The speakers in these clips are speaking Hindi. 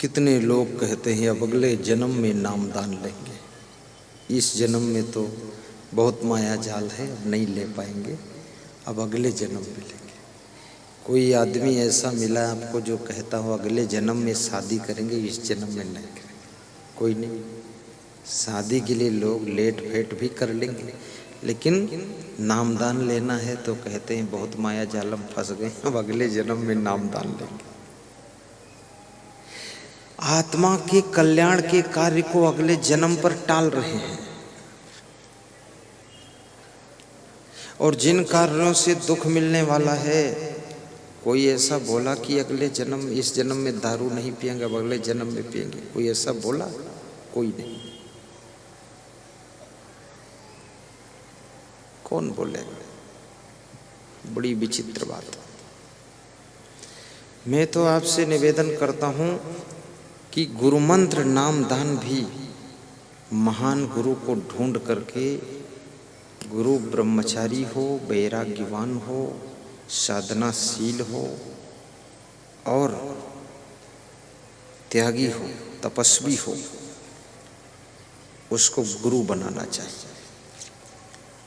कितने लोग कहते हैं अब अगले जन्म में नामदान लेंगे, इस जन्म में तो बहुत माया जाल है, अब नहीं ले पाएंगे, अब अगले जन्म में लेंगे। कोई आदमी ऐसा मिला आपको जो कहता हो अगले जन्म में शादी करेंगे, इस जन्म में नहीं करेंगे? कोई नहीं। शादी के लिए लोग लेट फेट भी कर लेंगे, लेकिन नामदान लेना है तो कहते हैं बहुत माया जाल में फंस गए, अब अगले जन्म में नामदान लेंगे। आत्मा के कल्याण के कार्य को अगले जन्म पर टाल रहे हैं, और जिन कार्यों से दुख मिलने वाला है, कोई ऐसा बोला कि अगले जन्म, इस जन्म में दारू नहीं पिएंगे, अब अगले जन्म में पिएंगे? कोई ऐसा बोला? कोई नहीं। कौन बोलेगा? बड़ी विचित्र बात। मैं तो आपसे निवेदन करता हूं कि गुरु मंत्र नाम दान भी महान गुरु को ढूंढ करके, गुरु ब्रह्मचारी हो, वैराग्यवान हो, साधनाशील हो और त्यागी हो, तपस्वी हो, उसको गुरु बनाना चाहिए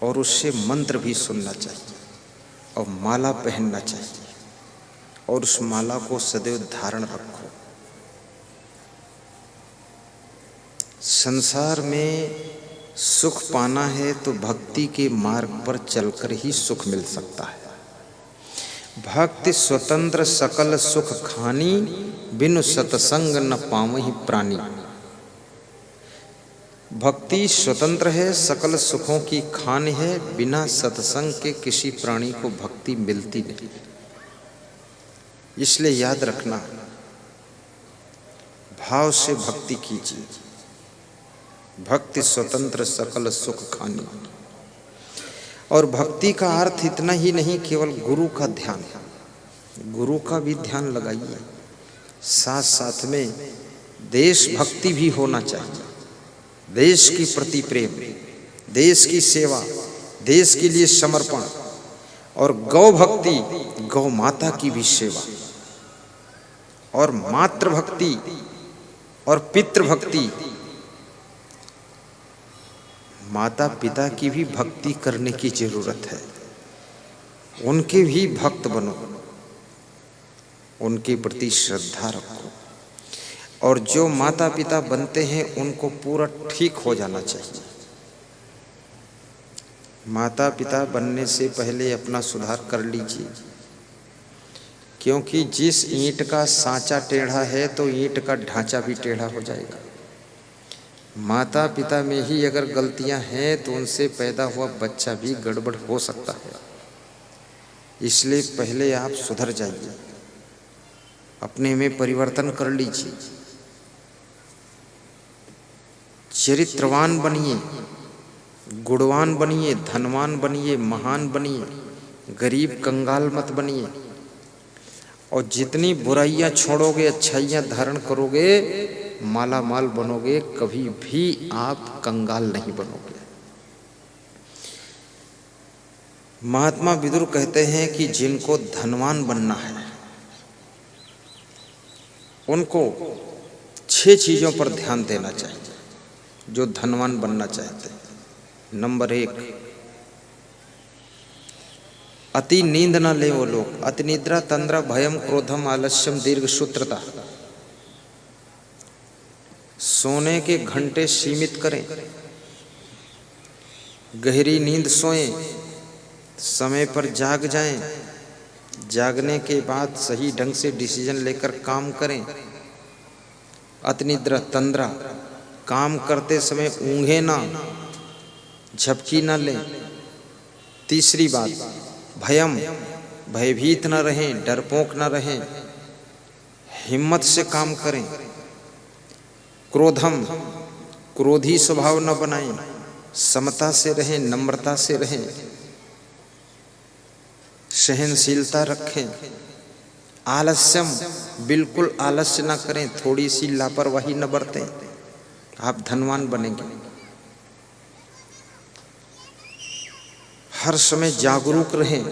और उससे मंत्र भी सुनना चाहिए और माला पहनना चाहिए और उस माला को सदैव धारण रखो। संसार में सुख पाना है तो भक्ति के मार्ग पर चलकर ही सुख मिल सकता है। भक्ति स्वतंत्र सकल सुख खानी, बिनु सतसंग न पावहि प्राणी। भक्ति स्वतंत्र है, सकल सुखों की खान है, बिना सत्संग के किसी प्राणी को भक्ति मिलती नहीं। इसलिए याद रखना, भाव से भक्ति कीजिए। भक्ति स्वतंत्र सकल सुख खानी। और भक्ति का अर्थ इतना ही नहीं केवल गुरु का ध्यान, गुरु का भी ध्यान लगाइए, साथ साथ में देशभक्ति भी होना चाहिए। देश के प्रति प्रेम, देश की सेवा, देश के लिए समर्पण और गौ भक्ति, गौ माता की भी सेवा और मातृभक्ति और पितृभक्ति, माता पिता की भी भक्ति करने की जरूरत है। उनके भी भक्त बनो, उनके प्रति श्रद्धा रखो और जो माता पिता बनते हैं उनको पूरा ठीक हो जाना चाहिए। माता पिता बनने से पहले अपना सुधार कर लीजिए, क्योंकि जिस ईंट का सांचा टेढ़ा है तो ईंट का ढांचा भी टेढ़ा हो जाएगा। माता पिता में ही अगर गलतियां हैं तो उनसे पैदा हुआ बच्चा भी गड़बड़ हो सकता है। इसलिए पहले आप सुधर जाइए, अपने में परिवर्तन कर लीजिए, चरित्रवान बनिए, गुणवान बनिए, धनवान बनिए, महान बनिए, गरीब कंगाल मत बनिए। और जितनी बुराइयां छोड़ोगे, अच्छाइयां धारण करोगे, माला माल बनोगे, कभी भी आप कंगाल नहीं बनोगे। महात्मा विदुर कहते हैं कि जिनको धनवान बनना है उनको 6 चीजों पर ध्यान देना चाहिए, जो धनवान बनना चाहते हैं। नंबर 1, अति नींद ना ले वो लोग। अति निद्रा तंद्रा भयम क्रोधम आलस्यम दीर्घ सूत्रता। सोने के घंटे सीमित करें, गहरी नींद सोएं, समय पर जाग जाएं, जागने के बाद सही ढंग से डिसीजन लेकर काम करें। अति निद्रा तंद्रा, काम करते समय ऊँघे ना, झपकी ना लें। तीसरी बात, भयम, भयभीत न रहें, डरपोक न रहें, हिम्मत से काम करें। क्रोधम, क्रोधी स्वभाव न बनाएं, समता से रहें, नम्रता से रहें, सहनशीलता रखें। आलस्यम, बिल्कुल आलस्य न करें, थोड़ी सी लापरवाही न बरतें, आप धनवान बनेंगे। हर समय जागरूक रहें।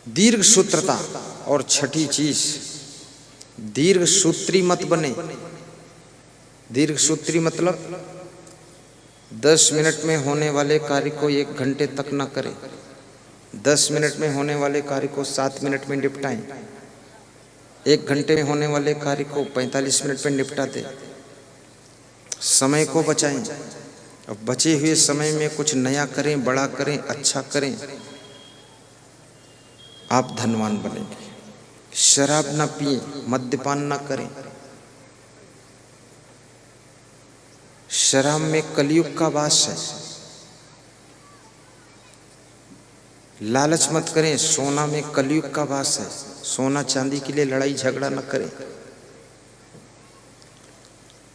दीर्घ सूत्रता, और छठी चीज दीर्घ सूत्री मत बने। दीर्घ सूत्री मतलब 10 मिनट में होने वाले कार्य को 1 घंटे तक ना करें, 10 मिनट में होने वाले कार्य को 7 मिनट में निपटाएं, 1 घंटे में होने वाले कार्य को 45 मिनट में निपटा दें। समय को बचाएं और बचे हुए समय में कुछ नया करें, बड़ा करें, अच्छा करें, आप धनवान बनेंगे। शराब ना पिए, मद्यपान ना करें। शराब में कलयुग का वास है। लालच मत करें, सोना में कलयुग का वास है। सोना चांदी के लिए लड़ाई झगड़ा न करें।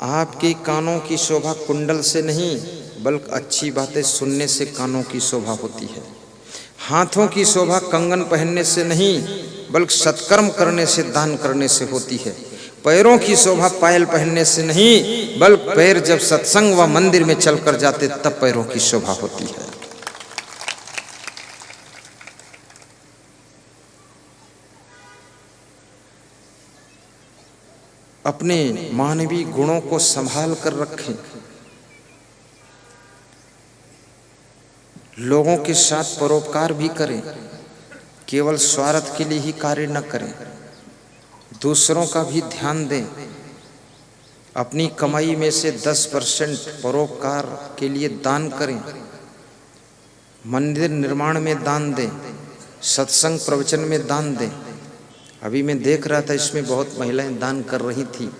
आपके कानों की शोभा कुंडल से नहीं, बल्कि अच्छी बातें सुनने से कानों की शोभा होती है। हाथों की शोभा कंगन पहनने से नहीं, बल्कि सत्कर्म करने से, दान करने से होती है। पैरों की शोभा पायल पहनने से नहीं, बल्कि पैर जब सत्संग व मंदिर में चलकर जाते तब पैरों की शोभा होती है। अपने मानवीय गुणों को संभाल कर रखें। लोगों के साथ परोपकार भी करें, केवल स्वार्थ के लिए ही कार्य न करें। दूसरों का भी ध्यान दें। अपनी कमाई में से 10% परोपकार के लिए दान करें। मंदिर निर्माण में दान दें, सत्संग प्रवचन में दान दें। अभी मैं देख रहा था, इसमें बहुत महिलाएं दान कर रही थी।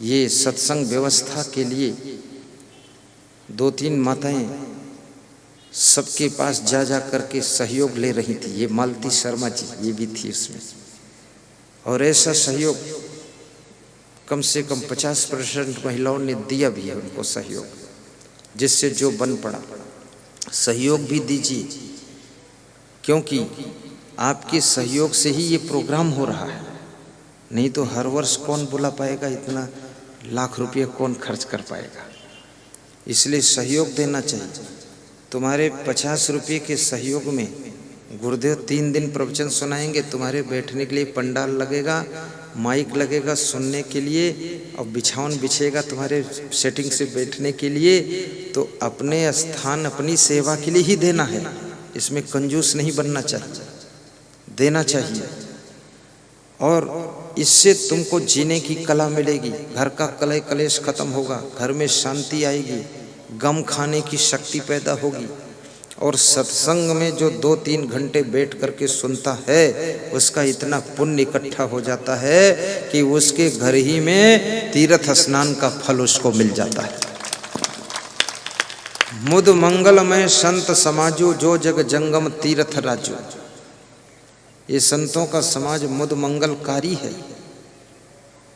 ये सत्संग व्यवस्था के लिए 2-3 माताएं सबके पास जा करके सहयोग ले रही थी। ये मालती शर्मा जी, ये भी थी इसमें। और ऐसा सहयोग कम से कम 50% महिलाओं ने दिया भी है उनको सहयोग, जिससे जो बन पड़ा। सहयोग भी दीजिए, क्योंकि आपके सहयोग से ही ये प्रोग्राम हो रहा है। नहीं तो हर वर्ष कौन बुला पाएगा, इतना लाख रुपये कौन खर्च कर पाएगा। इसलिए सहयोग देना चाहिए। तुम्हारे 50 रुपये के सहयोग में गुरुदेव 3 दिन प्रवचन सुनाएंगे। तुम्हारे बैठने के लिए पंडाल लगेगा, माइक लगेगा सुनने के लिए, और बिछावन बिछेगा तुम्हारे सेटिंग से बैठने के लिए। तो अपने स्थान अपनी सेवा के लिए ही देना है। इसमें कंजूस नहीं बनना चाहिए, देना चाहिए। और इससे तुमको जीने की कला मिलेगी। घर का कलह कलेश खत्म होगा, घर में शांति आएगी, गम खाने की शक्ति पैदा होगी। और सत्संग में जो 2-3 घंटे बैठ करके सुनता है, उसका इतना पुण्य इकट्ठा हो जाता है कि उसके घर ही में तीर्थ स्नान का फल उसको मिल जाता है। मुद मंगलमय संत समाजो, जो जग जंगम तीर्थ राजो। ये संतों का समाज मुद मंगलकारी है।